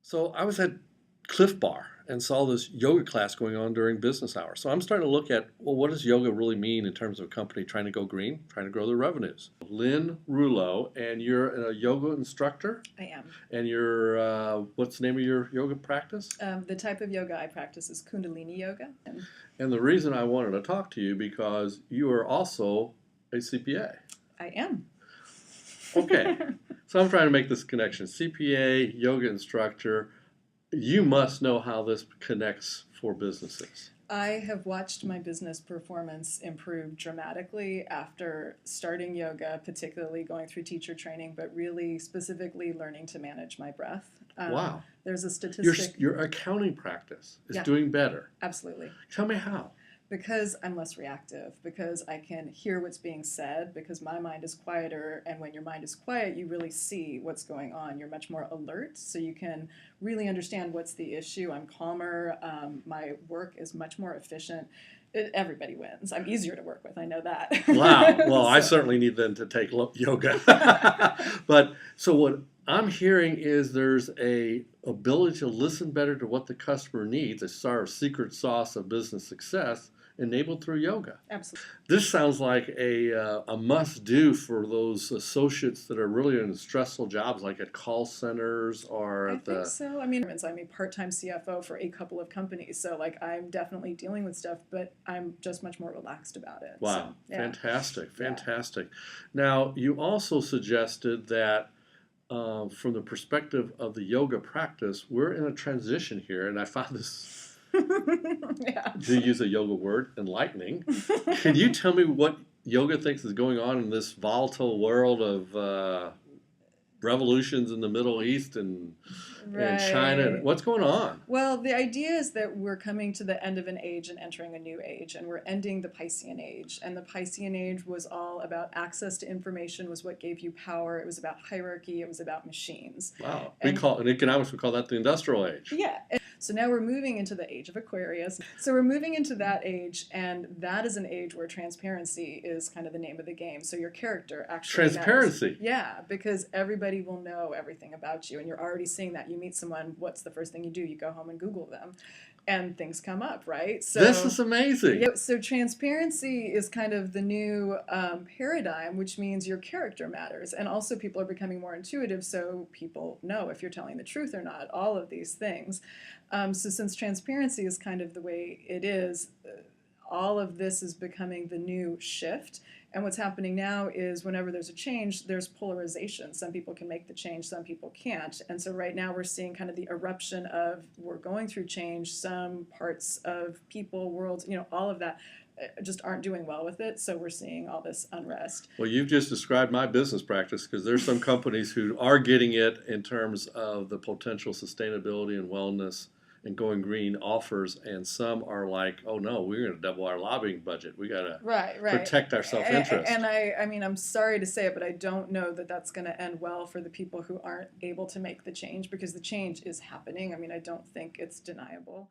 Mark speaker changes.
Speaker 1: So I was at Cliff Bar and saw this yoga class going on during business hours. So I'm starting to look at, well, what does yoga really mean in terms of a company trying to go green, trying to grow their revenues? Lynn Roulo, and you're a yoga instructor?
Speaker 2: I am.
Speaker 1: And you're, what's the name of your yoga practice?
Speaker 2: The type of yoga I practice is Kundalini yoga.
Speaker 1: And the reason I wanted to talk to you because you are also a CPA.
Speaker 2: I am.
Speaker 1: Okay, so I'm trying to make this connection. CPA, yoga instructor, you must know how this connects for businesses.
Speaker 2: I have watched my business performance improve dramatically after starting yoga, particularly going through teacher training, but really specifically learning to manage my breath.
Speaker 1: Wow.
Speaker 2: There's a statistic.
Speaker 1: Your accounting practice is
Speaker 2: Yeah.
Speaker 1: doing better.
Speaker 2: Absolutely.
Speaker 1: Tell me how.
Speaker 2: Because I'm less reactive, because I can hear what's being said, because my mind is quieter, and when your mind is quiet, you really see what's going on. You're much more alert, so you can really understand what's the issue. I'm calmer. My work is much more efficient. Everybody wins. I'm easier to work with. I know that.
Speaker 1: Wow. Well, I certainly need then to take yoga. But so what I'm hearing is there's a ability to listen better to what the customer needs, a sort of secret sauce of business success enabled through yoga.
Speaker 2: Absolutely.
Speaker 1: This sounds like a must-do for those associates that are really in stressful jobs, like at call centers or
Speaker 2: I think so. I mean, I'm a part-time CFO for a couple of companies, so like I'm definitely dealing with stuff, but I'm just much more relaxed about it.
Speaker 1: Wow,
Speaker 2: So, yeah.
Speaker 1: fantastic. Now, you also suggested that from the perspective of the yoga practice, we're in a transition here, and I found this,
Speaker 2: Yeah.
Speaker 1: to use a yoga word, enlightening. Can you tell me what yoga thinks is going on in this volatile world of revolutions in the Middle East and China? What's going on?
Speaker 2: Well, the idea is that we're coming to the end of an age and entering a new age, and we're ending the Piscean age. And the Piscean age was all about access to information, was what gave you power. It was about hierarchy. It was about machines.
Speaker 1: Wow. In economics, we call that the industrial age.
Speaker 2: Yeah. So now we're moving into the age of Aquarius. So we're moving into that age, and that is an age where transparency is kind of the name of the game. So your character actually
Speaker 1: Transparency?
Speaker 2: matters. Yeah, because everybody will know everything about you, and you're already seeing that. You meet someone, what's the first thing you do? You go home and Google them, and things come up, right? So
Speaker 1: this is amazing.
Speaker 2: Yeah, so transparency is kind of the new paradigm, which means your character matters. And also people are becoming more intuitive, so people know if you're telling the truth or not, all of these things. So since transparency is kind of the way it is, all of this is becoming the new shift. And what's happening now is whenever there's a change, there's polarization. Some people can make the change, some people can't. And so right now we're seeing kind of the eruption of we're going through change. Some parts of people, worlds, all of that just aren't doing well with it. So we're seeing all this unrest.
Speaker 1: Well, you've just described my business practice because there's some companies who are getting it in terms of the potential sustainability and wellness and going green offers, and some are like, oh no, we're going to double our lobbying budget. We got to protect our self-interest.
Speaker 2: And I mean, I'm sorry to say it, but I don't know that that's going to end well for the people who aren't able to make the change, because the change is happening. I mean, I don't think it's deniable.